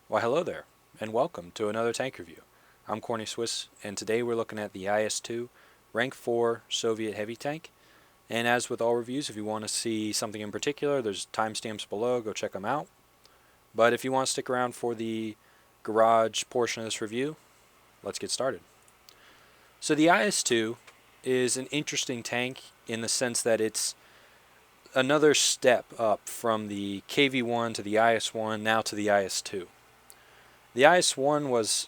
Why hello there, and welcome to another tank review. I'm Corny Swiss, and today we're looking at the IS-2 Rank 4 Soviet heavy tank. And as with all reviews, if you want to see something in particular, there's timestamps below, go check them out. But if you want to stick around for the garage portion of this review, let's get started. So the IS-2 is an interesting tank in the sense that it's another step up from the KV-1 to the IS-1, now to the IS-2. The IS-1 was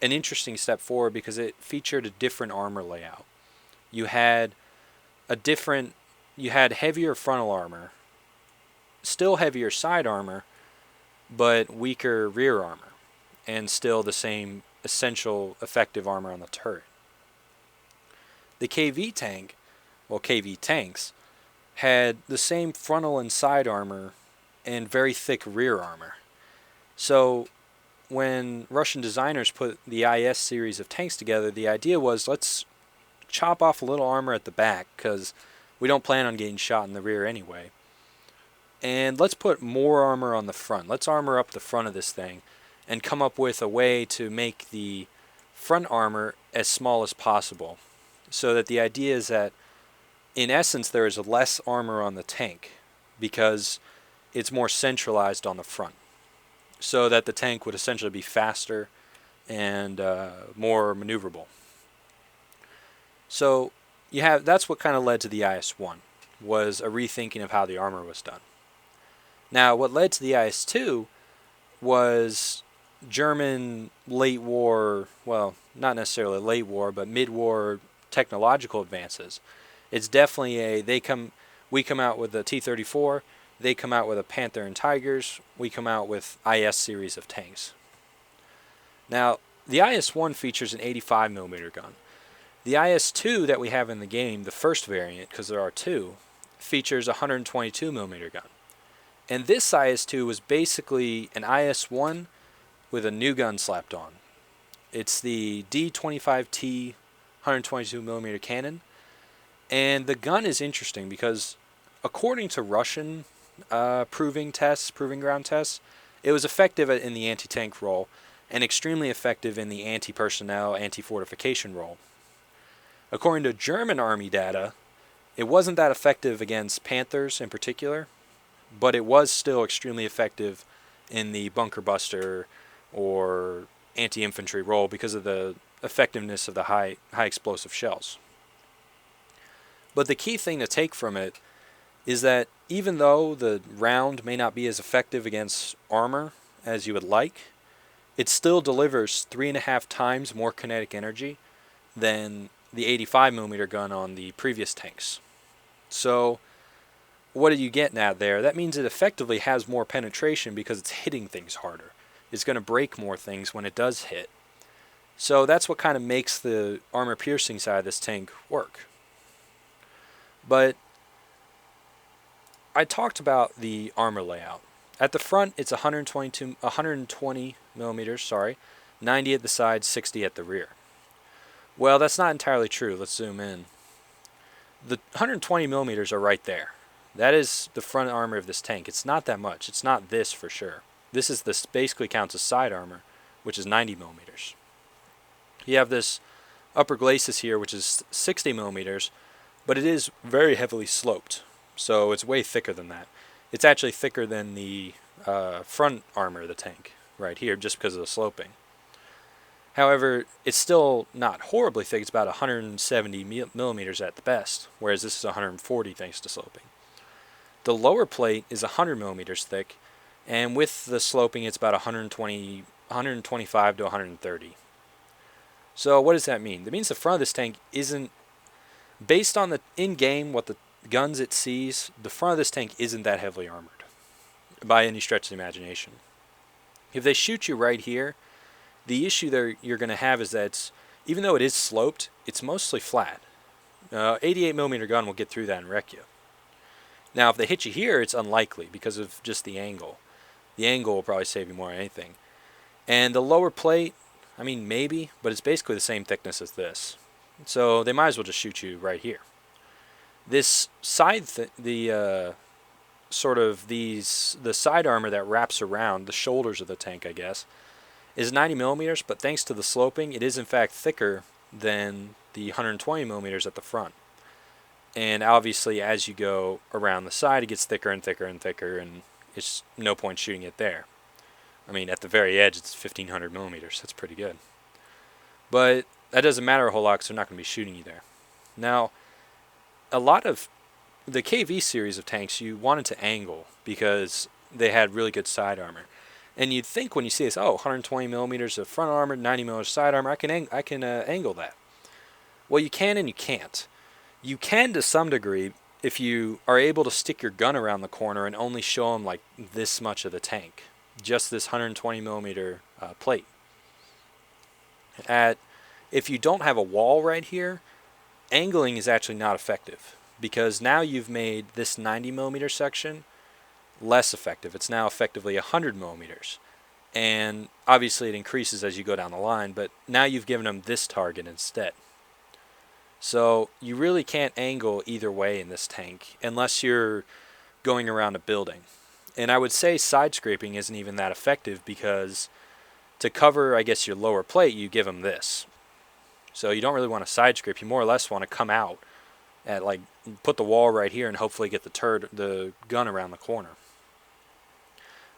an interesting step forward because it featured a different armor layout. You had heavier frontal armor, still heavier side armor, but weaker rear armor, and still the same essential effective armor on the turret. The KV tanks, had the same frontal and side armor and very thick rear armor. So when Russian designers put the IS series of tanks together, the idea was let's chop off a little armor at the back because we don't plan on getting shot in the rear anyway. And let's put more armor on the front. Let's armor up the front of this thing and come up with a way to make the front armor as small as possible. So that the idea is that in essence there is less armor on the tank because it's more centralized on the front, so that the tank would essentially be faster and more maneuverable. So that's what kind of led to the IS-1, was a rethinking of how the armor was done. Now, what led to the IS-2 was German late war, well, not necessarily late war, but mid-war technological advances. It's definitely we come out with the T-34, they come out with a Panther and Tigers, we come out with IS series of tanks. Now, the IS-1 features an 85mm gun. The IS-2 that we have in the game, the first variant, because there are two, features a 122mm gun. And this IS-2 was basically an IS-1 with a new gun slapped on. It's the D25T 122mm cannon. And the gun is interesting because according to Russian proving ground tests, it was effective in the anti-tank role and extremely effective in the anti-personnel, anti-fortification role. According to German army data, it wasn't that effective against Panthers in particular, but it was still extremely effective in the bunker buster or anti-infantry role because of the effectiveness of the high explosive shells. But the key thing to take from it is that even though the round may not be as effective against armor as you would like, it still delivers 3.5 times more kinetic energy than the 85mm gun on the previous tanks. So what are you getting at there? That means it effectively has more penetration because it's hitting things harder. It's going to break more things when it does hit. So that's what kind of makes the armor piercing side of this tank work. But I talked about the armor layout. At the front, it's 120 millimeters, 90 at the side, 60 at the rear. Well, that's not entirely true. Let's zoom in. The 120 millimeters are right there. That is the front armor of this tank. It's not that much. It's not this for sure. This basically counts as side armor, which is 90 millimeters. You have this upper glacis here, which is 60 millimeters, but it is very heavily sloped, so it's way thicker than that. It's actually thicker than the front armor of the tank right here, just because of the sloping. However, it's still not horribly thick. It's about 170 millimeters at the best, whereas this is 140 thanks to sloping. The lower plate is 100 millimeters thick, and with the sloping, it's about 125 to 130. So what does that mean? That means the front of this tank isn't, based on the in-game, what the guns it sees, the front of this tank isn't that heavily armored by any stretch of the imagination. If they shoot you right here, the issue there you're going to have is that even though it is sloped, it's mostly flat. 88mm gun will get through that and wreck you. Now, if they hit you here, it's unlikely because of just the angle. The angle will probably save you more than anything. And the lower plate, I mean, maybe, but it's basically the same thickness as this. So they might as well just shoot you right here. This side, the sort of the side armor that wraps around the shoulders of the tank, I guess, is 90 millimeters, but thanks to the sloping, it is in fact thicker than the 120 millimeters at the front. And obviously, as you go around the side, it gets thicker and thicker and thicker, and it's no point shooting it there. I mean, at the very edge, it's 1500 millimeters. That's pretty good. But that doesn't matter a whole lot because they're not going to be shooting you there. Now, a lot of the KV series of tanks, you wanted to angle because they had really good side armor. And you'd think when you see this, oh, 120 millimeters of front armor, 90 millimeters side armor, I can angle that. Well, you can and you can't. You can to some degree if you are able to stick your gun around the corner and only show them like this much of the tank, just this 120 millimeter plate. If you don't have a wall right here, angling is actually not effective because now you've made this 90 millimeter section less effective. It's now effectively 100 millimeters. And obviously it increases as you go down the line, but now you've given them this target instead. So you really can't angle either way in this tank unless you're going around a building. And I would say side scraping isn't even that effective because to cover, I guess, your lower plate, you give them this. So you don't really want to side scrape. You more or less want to come out at like put the wall right here and hopefully get the gun around the corner.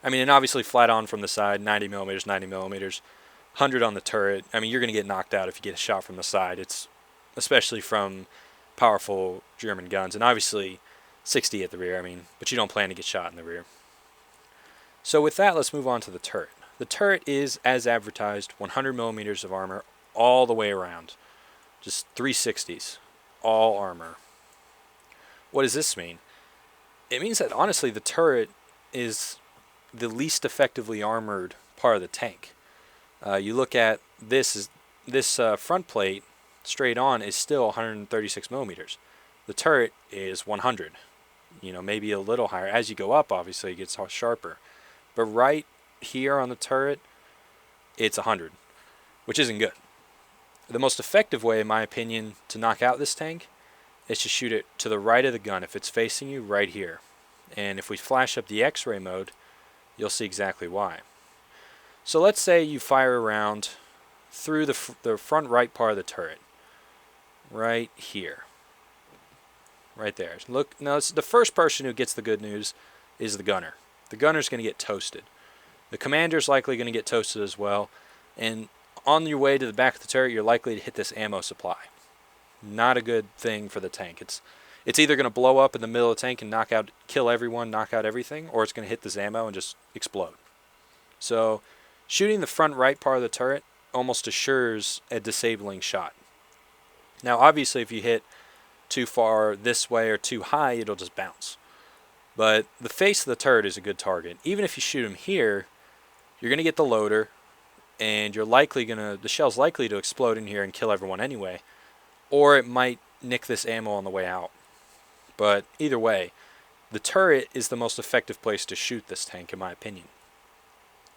I mean, and obviously flat on from the side, 90 millimeters, 100 on the turret. I mean, you're going to get knocked out if you get a shot from the side. It's especially from powerful German guns, and obviously 60 at the rear. I mean, but you don't plan to get shot in the rear. So with that, let's move on to the turret. The turret is, as advertised, 100 millimeters of armor all the way around. Just 360s, all armor. What does this mean? It means that honestly the turret is the least effectively armored part of the tank. You look at this front plate straight on is still 136 millimeters. The turret is 100. Maybe a little higher. As you go up, obviously it gets sharper. But right here on the turret, it's 100, which isn't good. The most effective way, in my opinion, to knock out this tank is to shoot it to the right of the gun if it's facing you right here. And if we flash up the X-ray mode, you'll see exactly why. So let's say you fire a round through the front right part of the turret. Right here. Right there. Look, now the first person who gets the good news is the gunner. The gunner's going to get toasted. The commander's likely going to get toasted as well. And on your way to the back of the turret, you're likely to hit this ammo supply. Not a good thing for the tank. It's either going to blow up in the middle of the tank and kill everyone, knock out everything, or it's going to hit this ammo and just explode. So shooting the front right part of the turret almost assures a disabling shot. Now obviously if you hit too far this way or too high, it'll just bounce. But the face of the turret is a good target. Even if you shoot him here, you're going to get the loader, and the shell's likely to explode in here and kill everyone anyway, or it might nick this ammo on the way out. But either way, the turret is the most effective place to shoot this tank, in my opinion.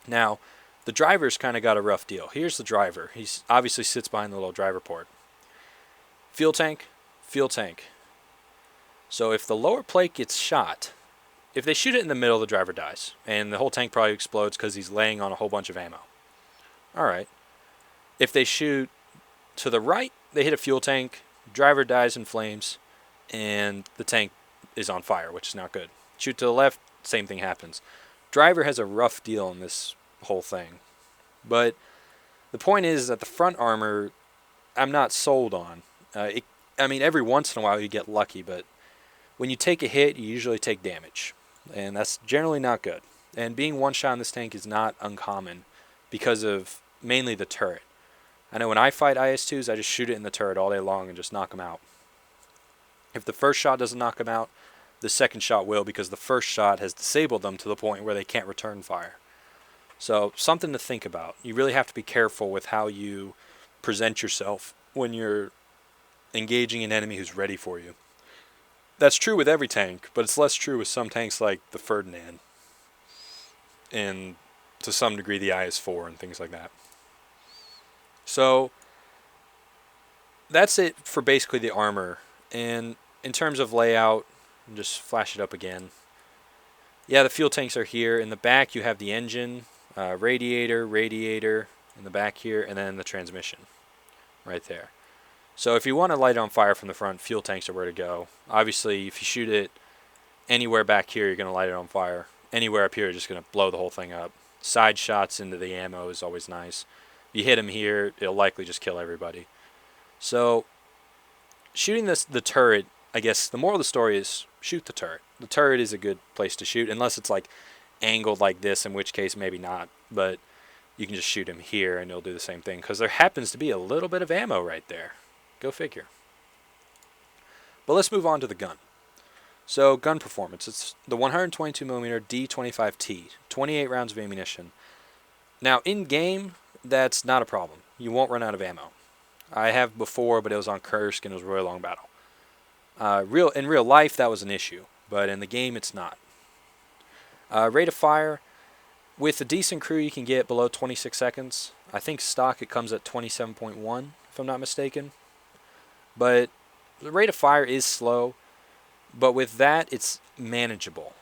Now, the driver's kind of got a rough deal. Here's the driver. He obviously sits behind the little driver port. Fuel tank, fuel tank. So if the lower plate gets shot, if they shoot it in the middle, the driver dies, and the whole tank probably explodes because he's laying on a whole bunch of ammo. Alright. If they shoot to the right, they hit a fuel tank, driver dies in flames, and the tank is on fire, which is not good. Shoot to the left, same thing happens. Driver has a rough deal in this whole thing. But the point is that the front armor, I'm not sold on. Every once in a while you get lucky, but when you take a hit, you usually take damage. And that's generally not good. And being one shot in this tank is not uncommon because of mainly the turret. I know when I fight IS-2s, I just shoot it in the turret all day long and just knock them out. If the first shot doesn't knock them out, the second shot will, because the first shot has disabled them to the point where they can't return fire. So something to think about. You really have to be careful with how you present yourself when you're engaging an enemy who's ready for you. That's true with every tank, but it's less true with some tanks like the Ferdinand, and to some degree the IS-4 and things like that. So that's it for basically the armor. And in terms of layout, just flash it up again. Yeah, the fuel tanks are here. In the back, you have the engine, radiator in the back here, and then the transmission right there. So if you want to light it on fire from the front, fuel tanks are where to go. Obviously, if you shoot it anywhere back here, you're going to light it on fire. Anywhere up here, you're just going to blow the whole thing up. Side shots into the ammo is always nice. If you hit them here, it'll likely just kill everybody. So shooting the turret, I guess the moral of the story is shoot the turret. The turret is a good place to shoot, unless it's like angled like this, in which case maybe not. But you can just shoot him here and it'll do the same thing, because there happens to be a little bit of ammo right there. Go figure. But let's move on to the gun. So gun performance. It's the 122mm D25T, 28 rounds of ammunition. Now in game, that's not a problem. You won't run out of ammo. I have before, but it was on Kursk and it was a really long battle. In real life, that was an issue, but in the game, it's not. Rate of fire, with a decent crew, you can get below 26 seconds. I think stock it comes at 27.1, if I'm not mistaken. But the rate of fire is slow, but with that, it's manageable,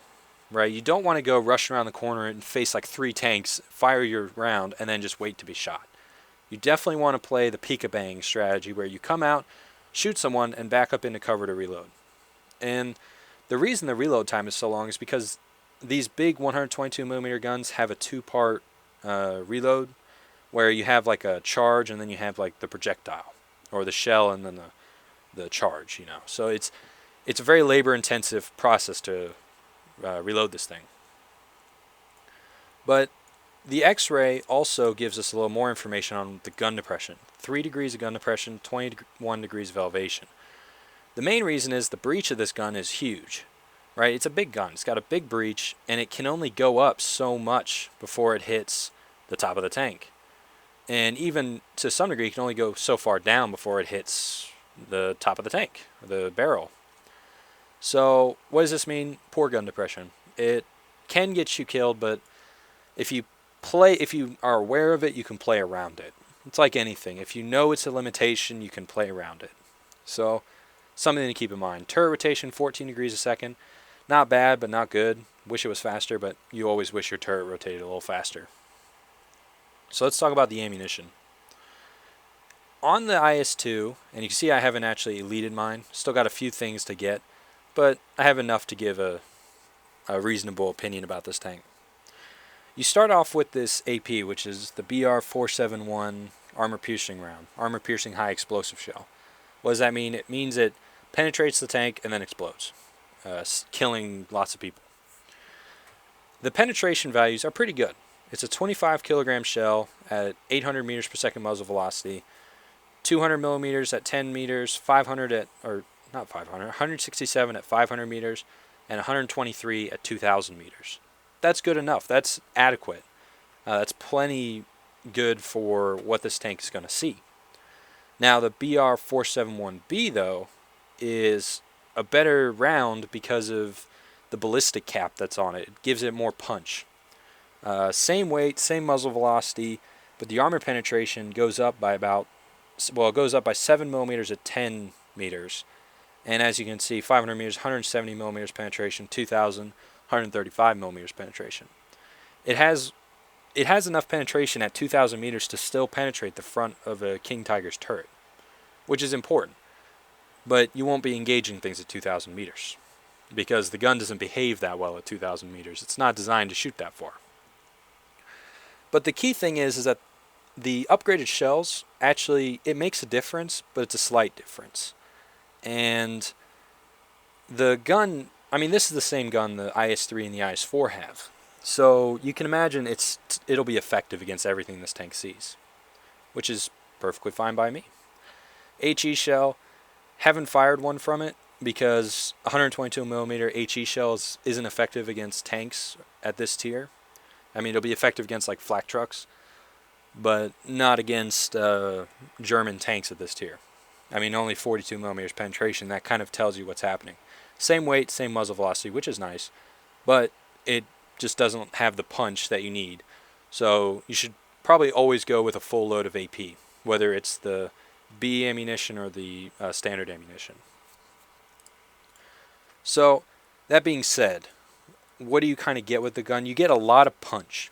right? You don't want to go rush around the corner and face like 3 tanks, fire your round, and then just wait to be shot. You definitely want to play the peek-a-bang strategy, where you come out, shoot someone, and back up into cover to reload. And the reason the reload time is so long is because these big 122mm guns have a 2-part reload, where you have like a charge and then you have like the projectile, or the shell and then the charge, you know. So it's a very labor-intensive process to reload this thing. But the X-ray also gives us a little more information on the gun depression. 3 degrees of gun depression, 21 degrees of elevation. The main reason is the breech of this gun is huge, right? It's a big gun. It's got a big breech, and it can only go up so much before it hits the top of the tank. And even to some degree, it can only go so far down before it hits the top of the tank, the barrel. So what does this mean? Poor gun depression. It can get you killed, but if you are aware of it, you can play around it. It's like anything. If you know it's a limitation, you can play around it. So something to keep in mind. Turret rotation, 14 degrees a second. Not bad, but not good. Wish it was faster, but you always wish your turret rotated a little faster. So let's talk about the ammunition. On the IS-2, and you can see I haven't actually elited mine. Still got a few things to get, but I have enough to give a reasonable opinion about this tank. You start off with this AP, which is the BR-471 armor-piercing round, armor-piercing high explosive shell. What does that mean? It means it penetrates the tank and then explodes, killing lots of people. The penetration values are pretty good. It's a 25 kilogram shell at 800 meters per second muzzle velocity, 200 millimeters at 10 meters, 167 at 500 meters, and 123 at 2,000 meters. That's good enough. That's adequate. That's plenty good for what this tank is going to see. Now the BR-471B though is a better round because of the ballistic cap that's on it. It gives it more punch. Same weight, same muzzle velocity, but the armor penetration goes up by it goes up by 7 millimeters at 10 meters. And as you can see, 500 meters, 170 millimeters penetration, 2,000, 135 millimeters penetration. It has enough penetration at 2,000 meters to still penetrate the front of a King Tiger's turret, which is important. But you won't be engaging things at 2,000 meters because the gun doesn't behave that well at 2,000 meters. It's not designed to shoot that far. But the key thing is that the upgraded shells, actually, it makes a difference, but it's a slight difference. And the gun, I mean, this is the same gun the IS-3 and the IS-4 have. So you can imagine it'll be effective against everything this tank sees, which is perfectly fine by me. HE shell, haven't fired one from it because 122mm HE shells isn't effective against tanks at this tier. I mean, it'll be effective against like flak trucks, but not against German tanks at this tier. I mean, only 42mm penetration. That kind of tells you what's happening. Same weight, same muzzle velocity, which is nice, but it just doesn't have the punch that you need. So you should probably always go with a full load of AP, whether it's the B ammunition or the standard ammunition. So that being said, what do you kind of get with the gun? You get a lot of punch.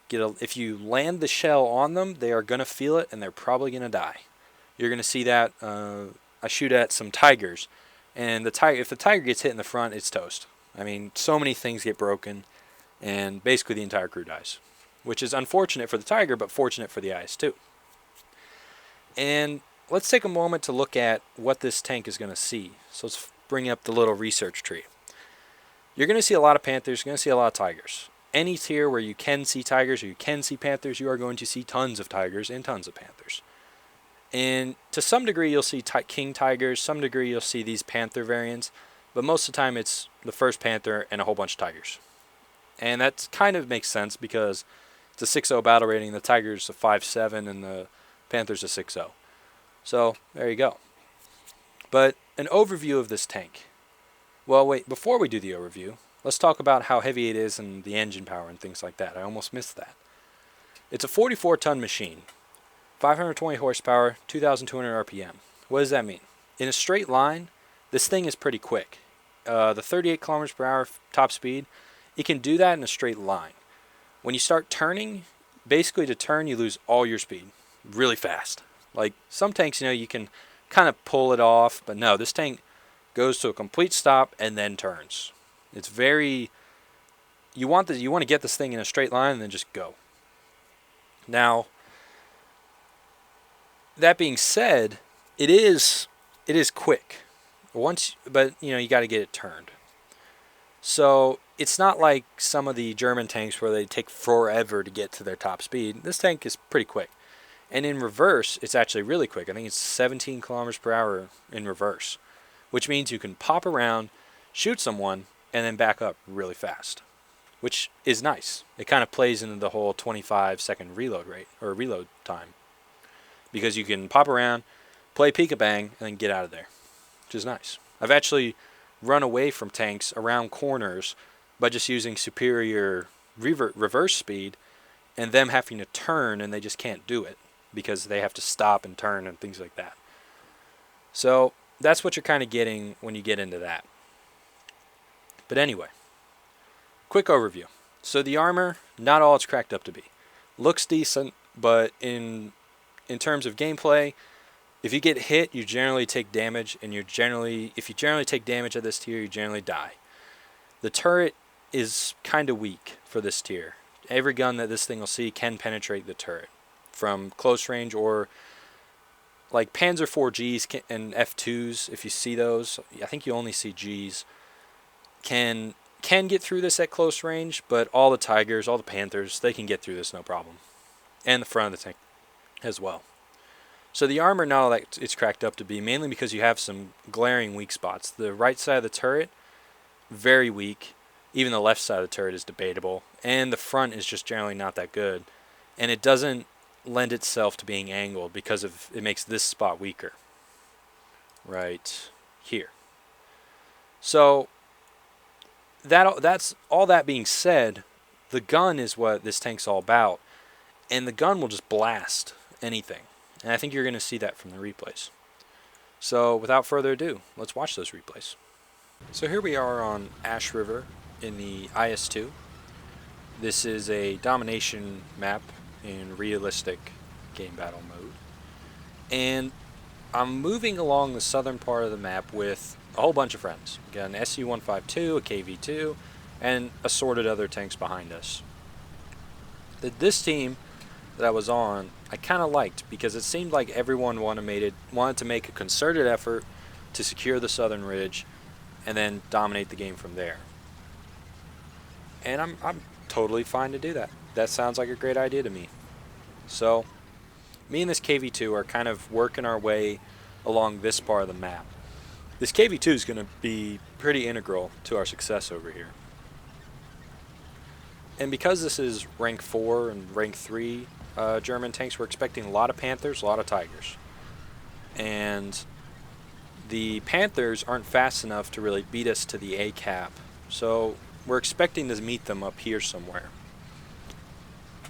If you land the shell on them, they are going to feel it, and they're probably going to die. You're going to see that. I shoot at some tigers, and if the tiger gets hit in the front, it's toast. I mean, so many things get broken, and basically the entire crew dies, which is unfortunate for the tiger, but fortunate for the IS-2. And let's take a moment to look at what this tank is going to see. So let's bring up the little research tree. You're going to see a lot of panthers, you're going to see a lot of tigers. Any tier where you can see tigers or you can see panthers, you are going to see tons of tigers and tons of panthers. And to some degree, you'll see king tigers. Some degree, you'll see these panther variants. But most of the time, it's the first panther and a whole bunch of tigers. And that kind of makes sense because it's a 6.0 battle rating. The tiger's a 5.7 and the panther's a 6.0. So there you go. But an overview of this tank. Well, wait, before we do the overview, let's talk about how heavy it is and the engine power and things like that. I almost missed that. It's a 44-ton machine, 520 horsepower, 2,200 RPM. What does that mean? In a straight line, this thing is pretty quick. The 38 kilometers per hour top speed, it can do that in a straight line. When you start turning, basically to turn, you lose all your speed really fast. Like some tanks, you can kind of pull it off, but no, this tank goes to a complete stop and then turns. It's very, you want to get this thing in a straight line and then just go. Now, that being said, it is quick. But you got to get it turned. So it's not like some of the German tanks where they take forever to get to their top speed. This tank is pretty quick. And in reverse, it's actually really quick. I think it's 17 kilometers per hour in reverse, which means you can pop around, shoot someone, and then back up really fast, which is nice. It kind of plays into the whole 25-second reload rate or reload time, because you can pop around, play peek-a-bang, and then get out of there, which is nice. I've actually run away from tanks around corners by just using superior reverse speed and them having to turn, and they just can't do it because they have to stop and turn and things like that. So that's what you're kind of getting when you get into that. But anyway, quick overview. So the armor, not all it's cracked up to be. Looks decent, but in terms of gameplay, if you get hit, you generally take damage, and if you generally take damage at this tier, you generally die. The turret is kind of weak for this tier. Every gun that this thing will see can penetrate the turret from close range, or like Panzer IV Gs and F2s, if you see those, I think you only see Gs, can get through this at close range, but all the Tigers, all the Panthers, they can get through this no problem. And the front of the tank as well. So the armor, not all that it's cracked up to be, mainly because you have some glaring weak spots. The right side of the turret, very weak. Even the left side of the turret is debatable. And the front is just generally not that good. And it doesn't lend itself to being angled because it makes this spot weaker. Right here. So that's all that being said, the gun is what this tank's all about. And the gun will just blast anything. And I think you're going to see that from the replays. So without further ado, let's watch those replays. So here we are on Ash River in the IS-2. This is a domination map in realistic game battle mode. And I'm moving along the southern part of the map with a whole bunch of friends. We got an SU-152, a KV-2, and assorted other tanks behind us. This team that I was on, I kind of liked because it seemed like everyone wanted to make a concerted effort to secure the southern ridge and then dominate the game from there. And I'm totally fine to do that. That sounds like a great idea to me. So me and this KV-2 are kind of working our way along this part of the map. This KV-2 is going to be pretty integral to our success over here. And because this is rank 4 and rank 3 German tanks, we're expecting a lot of Panthers, a lot of Tigers. And the Panthers aren't fast enough to really beat us to the A cap. So we're expecting to meet them up here somewhere.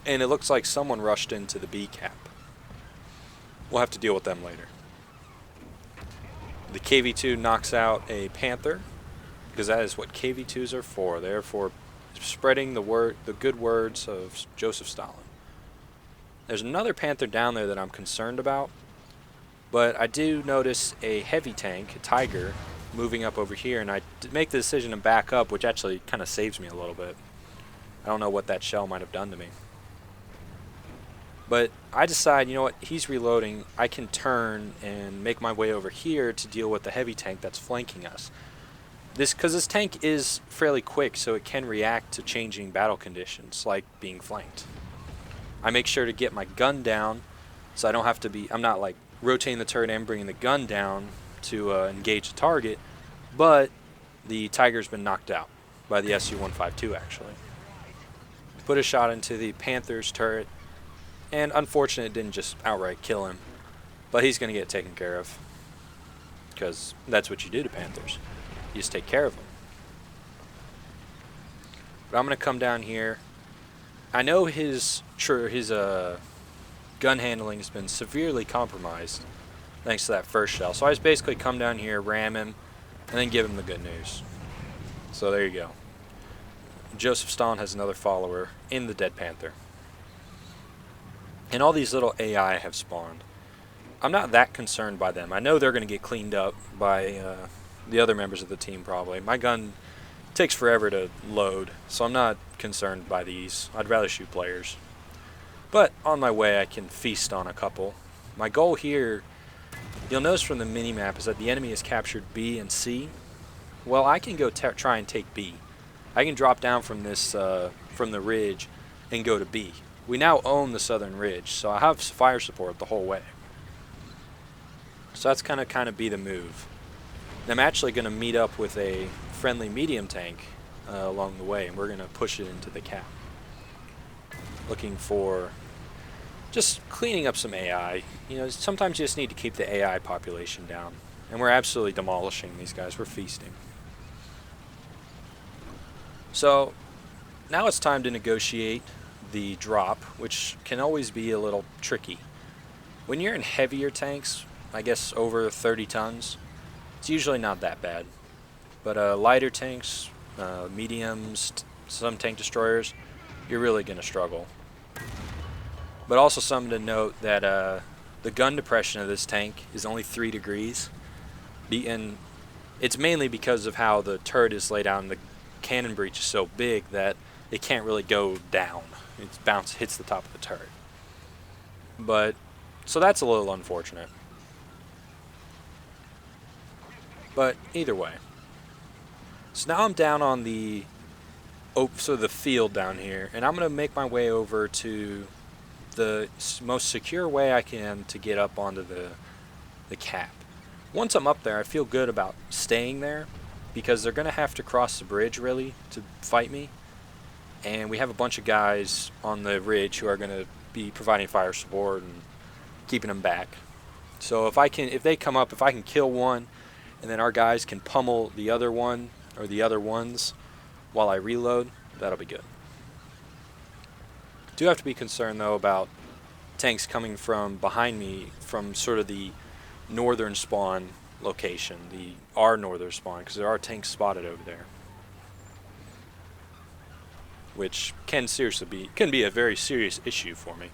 And it looks like someone rushed into the B cap. We'll have to deal with them later. The KV-2 knocks out a Panther, because that is what KV-2s are for. They're for spreading the good words of Joseph Stalin. There's another Panther down there that I'm concerned about, but I do notice a heavy tank, a Tiger, moving up over here, and I make the decision to back up, which actually kind of saves me a little bit. I don't know what that shell might have done to me. But I decide, you know what, he's reloading, I can turn and make my way over here to deal with the heavy tank that's flanking us. Because this tank is fairly quick, so it can react to changing battle conditions, like being flanked. I make sure to get my gun down, so I don't have to be, I'm not like rotating the turret and bringing the gun down to engage the target, but the Tiger's been knocked out by the Su-152 actually. Put a shot into the Panther's turret, and unfortunately it didn't just outright kill him, but he's going to get taken care of, because that's what you do to Panthers. You just take care of them. But I'm going to come down here. I know his gun handling has been severely compromised thanks to that first shell. So I just basically come down here, ram him, and then give him the good news. So there you go. Joseph Stalin has another follower in the Dead Panther. And all these little AI have spawned. I'm not that concerned by them. I know they're going to get cleaned up by the other members of the team probably. My gun takes forever to load, so I'm not concerned by these. I'd rather shoot players. But on my way I can feast on a couple. My goal here, you'll notice from the mini-map, is that the enemy has captured B and C. Well, I can go try and take B. I can drop down from this from the ridge and go to B. We now own the southern ridge, so I have fire support the whole way. So that's kind of be the move. And I'm actually going to meet up with a friendly medium tank along the way, and we're going to push it into the cap. Looking for just cleaning up some AI. You know, sometimes you just need to keep the AI population down. And we're absolutely demolishing these guys. We're feasting. So now it's time to negotiate the drop, which can always be a little tricky. When you're in heavier tanks, I guess over 30 tons, it's usually not that bad. But lighter tanks, mediums, some tank destroyers, you're really going to struggle. But also something to note that the gun depression of this tank is only 3 degrees. And it's mainly because of how the turret is laid out, and the cannon breech is so big that it can't really go down. It hits the top of the turret. But so that's a little unfortunate. But either way. So now I'm down on the field down here, and I'm going to make my way over to the most secure way I can to get up onto the cap. Once I'm up there, I feel good about staying there, because they're going to have to cross the bridge really to fight me, and we have a bunch of guys on the ridge who are going to be providing fire support and keeping them back. So if they come up, if I can kill one, and then our guys can pummel the other one or the other ones while I reload, that'll be good. Do have to be concerned though about tanks coming from behind me from sort of the northern spawn location, our northern spawn, because there are tanks spotted over there, which can be a very serious issue for me.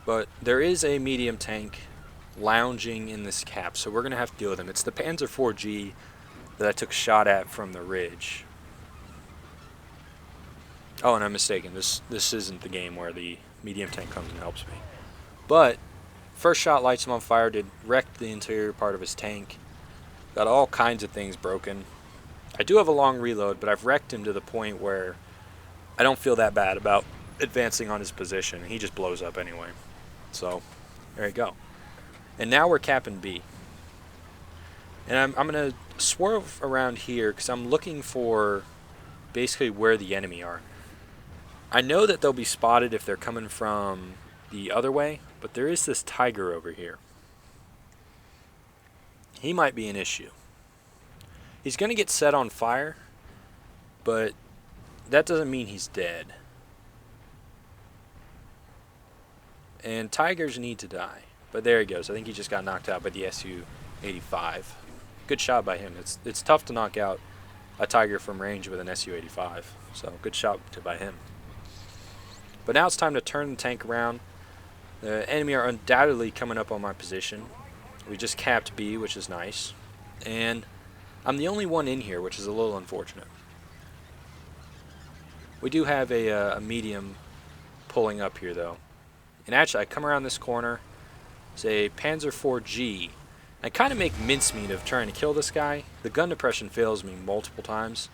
But there is a medium tank lounging in this cap, so we're going to have to deal with him. It's the Panzer IV-G that I took a shot at from the ridge. Oh, and I'm mistaken. This isn't the game where the medium tank comes and helps me. But first shot lights him on fire, wrecked the interior part of his tank. Got all kinds of things broken. I do have a long reload, but I've wrecked him to the point where I don't feel that bad about advancing on his position. He just blows up anyway. So there you go. And now we're capping B. And I'm going to swerve around here because I'm looking for basically where the enemy are. I know that they'll be spotted if they're coming from the other way, but there is this Tiger over here. He might be an issue. He's going to get set on fire, but that doesn't mean he's dead. And Tigers need to die. But there he goes. I think he just got knocked out by the Su-85. good shot by him. It's tough to knock out a Tiger from range with an Su-85, so good shot by him. But now it's time to turn the tank around. The enemy are undoubtedly coming up on my position. We just capped B, which is nice. And I'm the only one in here, which is a little unfortunate. We do have a medium pulling up here, though. And actually, I come around this corner. It's a Panzer IV-G. I kind of make mincemeat of trying to kill this guy. The gun depression fails me multiple times.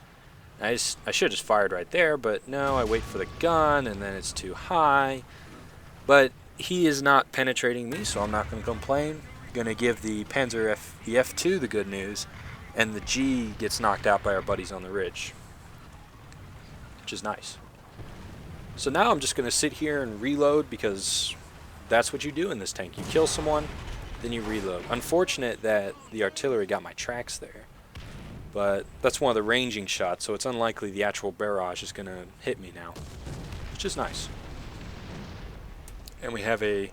I should have just fired right there, but no, I wait for the gun, and then it's too high. But he is not penetrating me, so I'm not going to complain. Going to give the Panzer the F2 the good news, and the G gets knocked out by our buddies on the ridge, which is nice. So now I'm just going to sit here and reload, because that's what you do in this tank. You kill someone, then you reload. Unfortunate that the artillery got my tracks there, but that's one of the ranging shots, so it's unlikely the actual barrage is going to hit me now, which is nice. And we have a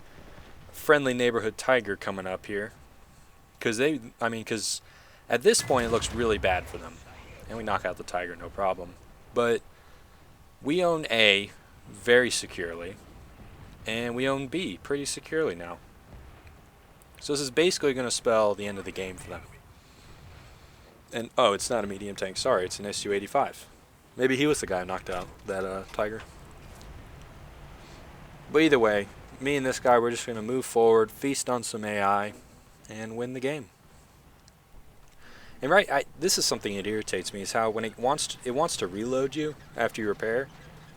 friendly neighborhood Tiger coming up here, because at this point it looks really bad for them, and we knock out the Tiger, no problem. But we own A very securely, and we own B pretty securely now. So this is basically going to spell the end of the game for them. And, oh, it's not a medium tank. Sorry, it's an Su-85. Maybe he was the guy who knocked out that Tiger. But either way, me and this guy, we're just going to move forward, feast on some AI, and win the game. And this is something that irritates me, is how when it wants to reload you after you repair,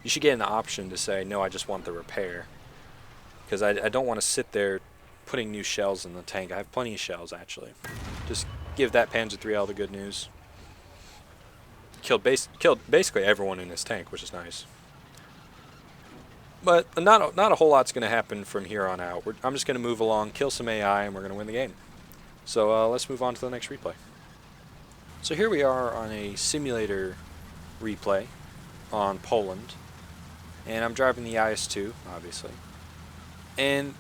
you should get an option to say, no, I just want the repair. Because I don't want to sit there putting new shells in the tank. I have plenty of shells, actually. Just give that Panzer IIIL the good news. Killed basically everyone in this tank, which is nice. But not a whole lot's going to happen from here on out. I'm just going to move along, kill some AI, and we're going to win the game. So let's move on to the next replay. So here we are on a simulator replay on Poland. And I'm driving the IS-2, obviously. And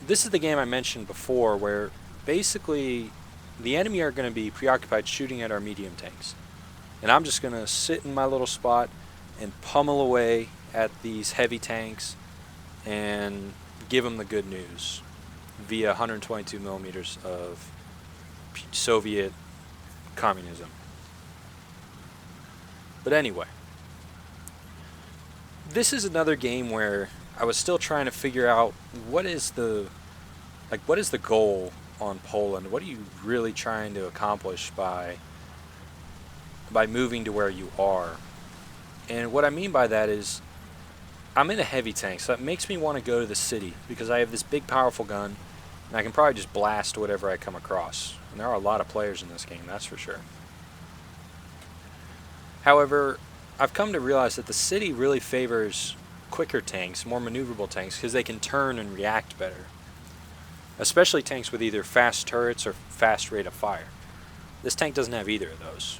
this is the game I mentioned before, where basically the enemy are going to be preoccupied shooting at our medium tanks. And I'm just going to sit in my little spot and pummel away at these heavy tanks and give them the good news via 122 millimeters of Soviet communism. But anyway, this is another game where I was still trying to figure out what is the goal on Poland? What are you really trying to accomplish by moving to where you are? And what I mean by that is, I'm in a heavy tank, so that makes me want to go to the city, because I have this big powerful gun, and I can probably just blast whatever I come across. And there are a lot of players in this game, that's for sure. However, I've come to realize that the city really favors quicker tanks, more maneuverable tanks, because they can turn and react better. Especially tanks with either fast turrets or fast rate of fire. This tank doesn't have either of those.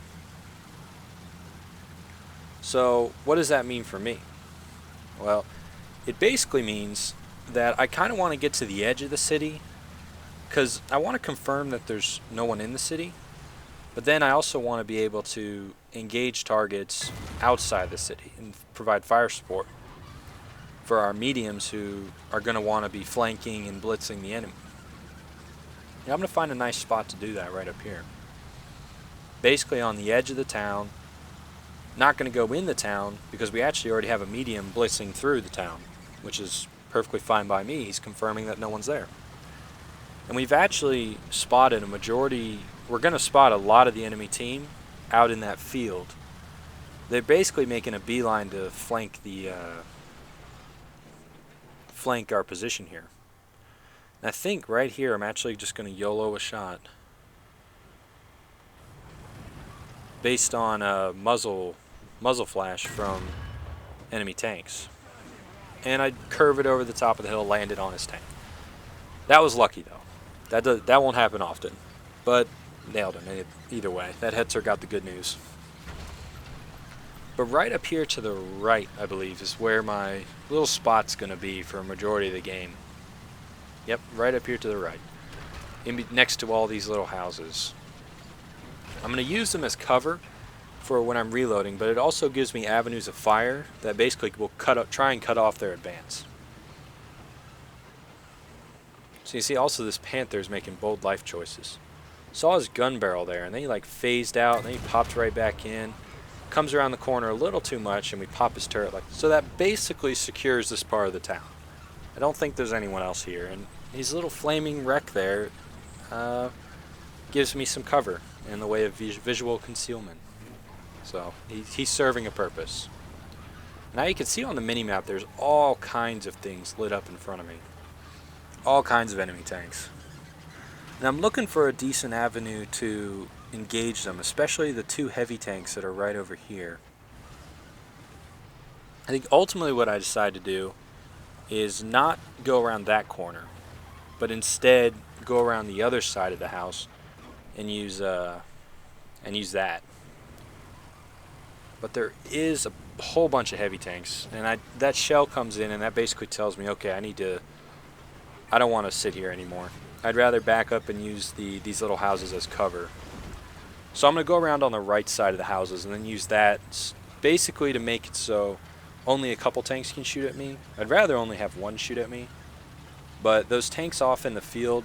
So what does that mean for me? Well, it basically means that I kind of want to get to the edge of the city, because I want to confirm that there's no one in the city, but then I also want to be able to engage targets outside the city and provide fire support for our mediums who are going to want to be flanking and blitzing the enemy. And I'm going to find a nice spot to do that right up here. Basically on the edge of the town. Not going to go in the town, because we actually already have a medium blitzing through the town, which is perfectly fine by me. He's confirming that no one's there. And we've actually spotted a majority, we're going to spot a lot of the enemy team out in that field. They're basically making a beeline to flank our position here. And I think right here I'm actually just going to YOLO a shot based on a muzzle flash from enemy tanks. And I curve it over the top of the hill, landed on his tank. That was lucky though. That won't happen often, but nailed him either way. That Hetzer got the good news. But right up here to the right, I believe, is where my little spot's going to be for a majority of the game. Yep, right up here to the right, next to all these little houses. I'm going to use them as cover for when I'm reloading, but it also gives me avenues of fire that basically will try and cut off their advance. So you see also this panther is making bold life choices. Saw his gun barrel there, and then he like phased out, and then he popped right back in. Comes around the corner a little too much, and we pop his turret like so. That basically secures this part of the town. I don't think there's anyone else here, and his little flaming wreck there gives me some cover in the way of visual concealment. So he's serving a purpose. Now you can see on the mini-map there's all kinds of things lit up in front of me. All kinds of enemy tanks. And I'm looking for a decent avenue to engage them, especially the two heavy tanks that are right over here. I think ultimately what I decided to do is not go around that corner, but instead go around the other side of the house and use that. But there is a whole bunch of heavy tanks, and that shell comes in, and that basically tells me, okay, I don't want to sit here anymore. I'd rather back up and use these little houses as cover. So I'm going to go around on the right side of the houses and then use that basically to make it so only a couple tanks can shoot at me. I'd rather only have one shoot at me. But those tanks off in the field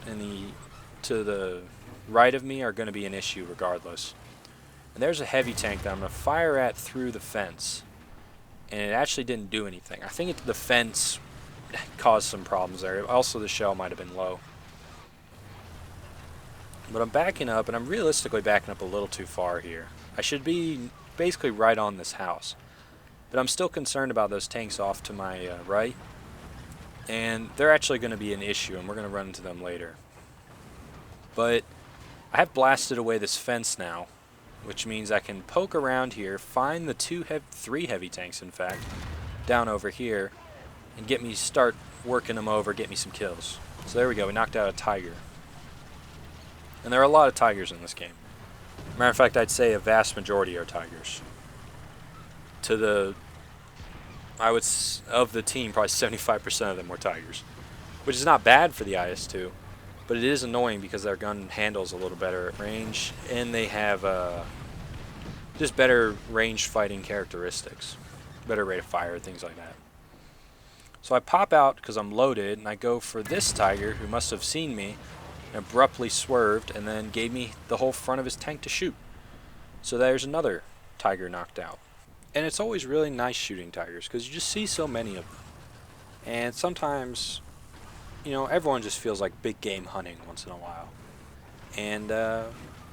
to the right of me are going to be an issue regardless. And there's a heavy tank that I'm going to fire at through the fence. And it actually didn't do anything. I think the fence caused some problems there. Also, the shell might have been low. But I'm backing up, and I'm realistically backing up a little too far here. I should be basically right on this house. But I'm still concerned about those tanks off to my right. And they're actually going to be an issue, and we're going to run into them later. But I have blasted away this fence now, which means I can poke around here, find the three heavy tanks, in fact, down over here, and start working them over, get me some kills. So there we go, we knocked out a tiger. And there are a lot of tigers in this game. Matter of fact, I'd say a vast majority are tigers. Of the team, probably 75% of them were tigers. Which is not bad for the IS-2, but it is annoying because their gun handles a little better at range, and they have just better range fighting characteristics. Better rate of fire, things like that. So I pop out because I'm loaded, and I go for this tiger who must have seen me and abruptly swerved and then gave me the whole front of his tank to shoot. So there's another tiger knocked out. And it's always really nice shooting tigers because you just see so many of them. And sometimes, everyone just feels like big game hunting once in a while. And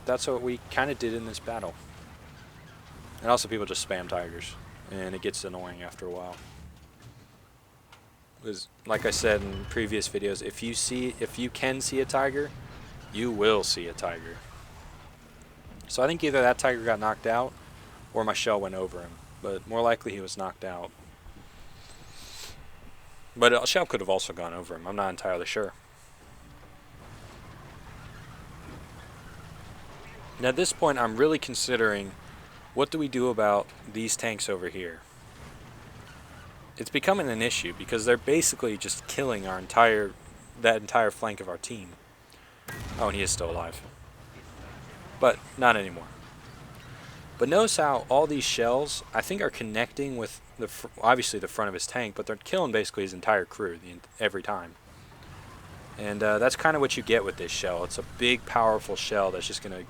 that's what we kind of did in this battle. And also people just spam tigers, and it gets annoying after a while. Because, like I said in previous videos, if you can see a tiger, you will see a tiger. So I think either that tiger got knocked out, or my shell went over him. But more likely he was knocked out. But a shell could have also gone over him. I'm not entirely sure. Now at this point I'm really considering, what do we do about these tanks over here? It's becoming an issue because they're basically just killing that entire flank of our team. Oh, and he is still alive. But not anymore. But notice how all these shells, I think, are connecting with obviously the front of his tank, but they're killing basically his entire crew every time. And that's kind of what you get with this shell. It's a big, powerful shell that's just going to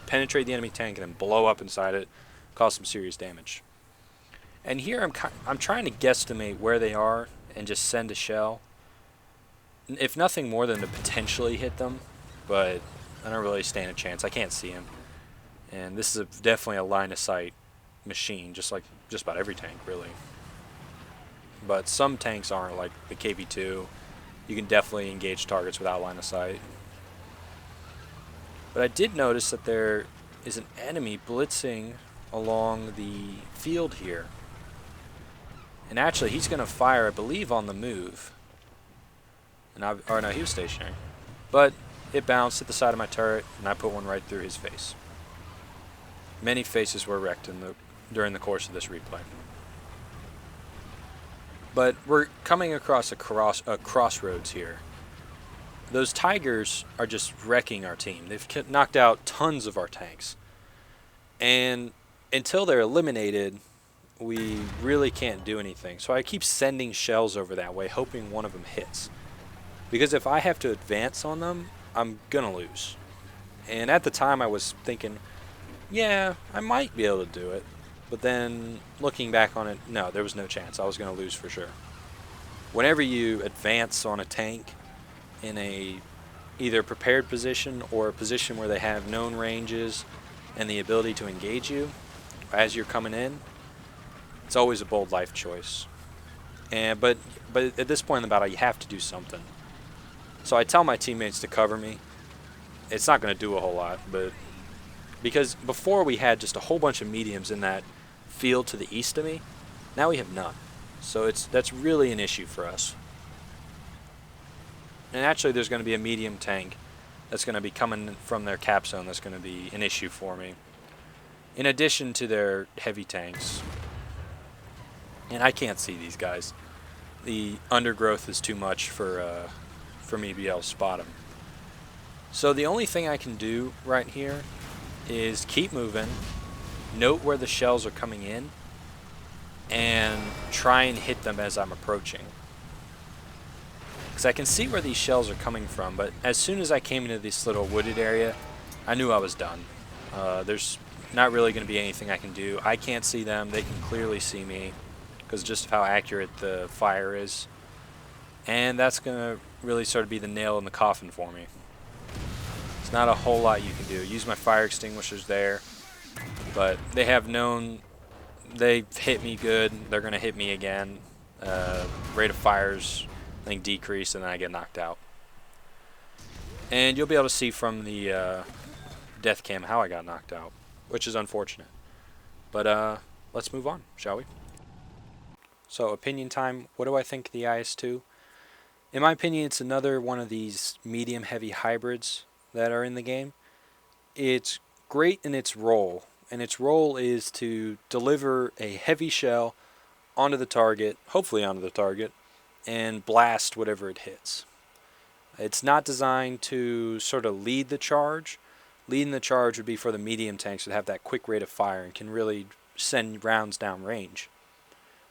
penetrate the enemy tank and then blow up inside it, cause some serious damage. And here I'm trying to guesstimate where they are and just send a shell. If nothing more than to potentially hit them, but I don't really stand a chance. I can't see him. And this is definitely a line of sight machine, just like just about every tank, really. But some tanks aren't, like the KV-2. You can definitely engage targets without line of sight. But I did notice that there is an enemy blitzing along the field here. And actually, he's going to fire, I believe, on the move. Or no, he was stationary. But it bounced at the side of my turret, and I put one right through his face. Many faces were wrecked during the course of this replay. But we're coming across a crossroads here. Those tigers are just wrecking our team. They've knocked out tons of our tanks. And until they're eliminated, we really can't do anything. So I keep sending shells over that way, hoping one of them hits. Because if I have to advance on them, I'm gonna lose. And at the time I was thinking, yeah, I might be able to do it. But then looking back on it, no, there was no chance. I was gonna lose for sure. Whenever you advance on a tank in a either prepared position or a position where they have known ranges and the ability to engage you as you're coming in, it's always a bold life choice. And but at this point in the battle, you have to do something. So I tell my teammates to cover me. It's not going to do a whole lot, but because before we had just a whole bunch of mediums in that field to the east of me, now we have none. So that's really an issue for us. And actually, there's going to be a medium tank that's going to be coming from their cap zone that's going to be an issue for me, in addition to their heavy tanks. And I can't see these guys. The undergrowth is too much for me to be able to spot them. So the only thing I can do right here is keep moving, note where the shells are coming in, and try and hit them as I'm approaching. Because I can see where these shells are coming from, but as soon as I came into this little wooded area, I knew I was done. There's not really going to be anything I can do. I can't see them. They can clearly see me because just of how accurate the fire is. And that's going to really sort of be the nail in the coffin for me. There's not a whole lot you can do. Use my fire extinguishers there, but they have known they hit me good. They're going to hit me again. Rate of fire's I think decrease, and then I get knocked out. And you'll be able to see from the death cam how I got knocked out, which is unfortunate. But let's move on, shall we? So opinion time. What do I think of the IS-2? In my opinion, it's another one of these medium-heavy hybrids that are in the game. It's great in its role, and its role is to deliver a heavy shell onto the target, hopefully onto the target, and blast whatever it hits. It's not designed to sort of lead the charge. Leading the charge would be for the medium tanks that have that quick rate of fire and can really send rounds down range.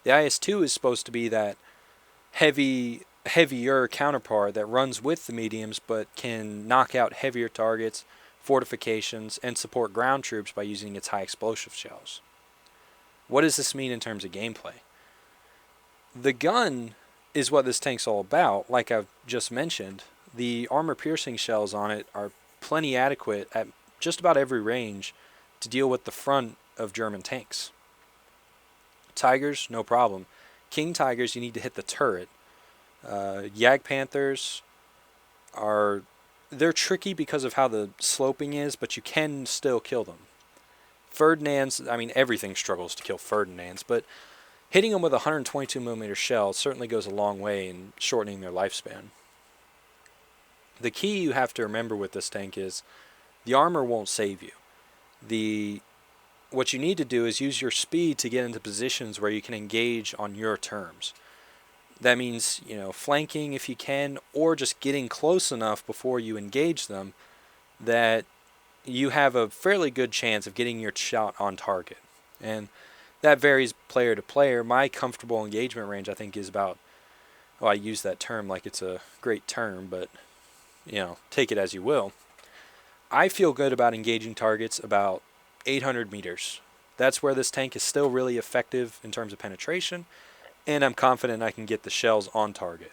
The IS-2 is supposed to be that heavier counterpart that runs with the mediums but can knock out heavier targets, fortifications, and support ground troops by using its high explosive shells. What does this mean in terms of gameplay? The gun is what this tank's all about. Like I've just mentioned, the armor-piercing shells on it are plenty adequate at just about every range to deal with the front of German tanks. Tigers, no problem. King Tigers, you need to hit the turret. Jagd Panthers they're tricky because of how the sloping is, but you can still kill them. Ferdinands, I mean, everything struggles to kill Ferdinands, but hitting them with a 122mm shell certainly goes a long way in shortening their lifespan. The key you have to remember with this tank is the armor won't save you. What you need to do is use your speed to get into positions where you can engage on your terms. That means, flanking if you can, or just getting close enough before you engage them that you have a fairly good chance of getting your shot on target. And that varies player to player. My comfortable engagement range, I think, is about, I use that term like it's a great term, but, take it as you will. I feel good about engaging targets about 800 meters. That's where this tank is still really effective in terms of penetration, and I'm confident I can get the shells on target.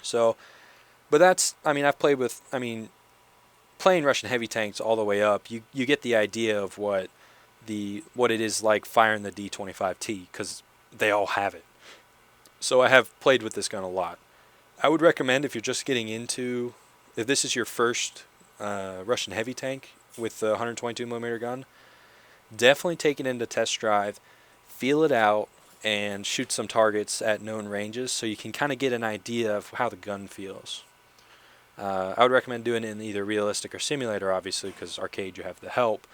So, but I've played with, playing Russian heavy tanks all the way up, you get the idea of what it is like firing the D-25T, because they all have it. So I have played with this gun a lot. I would recommend if this is your first Russian heavy tank with the 122mm gun, definitely take it into test drive, feel it out, and shoot some targets at known ranges so you can kind of get an idea of how the gun feels. I would recommend doing it in either realistic or simulator, obviously, because arcade you have the help.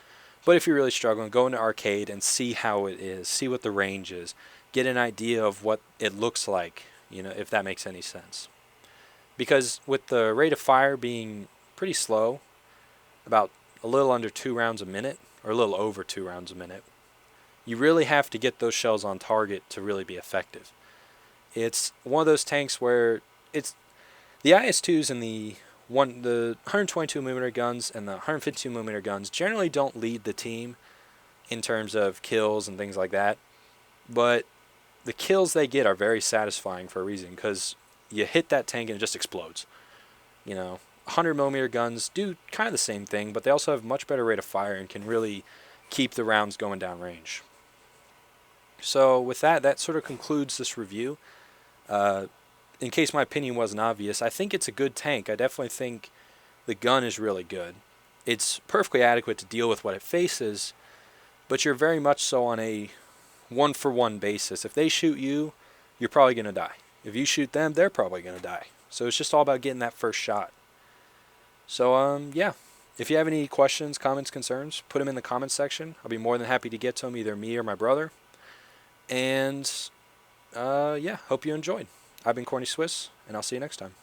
But if you're really struggling, go into arcade and see how it is, see what the range is, get an idea of what it looks like, if that makes any sense. Because with the rate of fire being pretty slow, about a little under 2 rounds a minute, or a little over 2 rounds a minute. You really have to get those shells on target to really be effective. It's one of those tanks where it's the IS-2s and the 122mm guns and the 152mm guns generally don't lead the team in terms of kills and things like that, but the kills they get are very satisfying for a reason, because you hit that tank and it just explodes. 100mm guns do kind of the same thing, but they also have much better rate of fire and can really keep the rounds going down range. So with that sort of concludes this review. In case my opinion wasn't obvious, I think it's a good tank. I definitely think the gun is really good. It's perfectly adequate to deal with what it faces, but you're very much so on a one-for-one basis. If they shoot you, you're probably going to die. If you shoot them, they're probably going to die. So it's just all about getting that first shot. So, yeah. If you have any questions, comments, concerns, put them in the comments section. I'll be more than happy to get to them, either me or my brother. And, yeah, hope you enjoyed. I've been Corny Swiss, and I'll see you next time.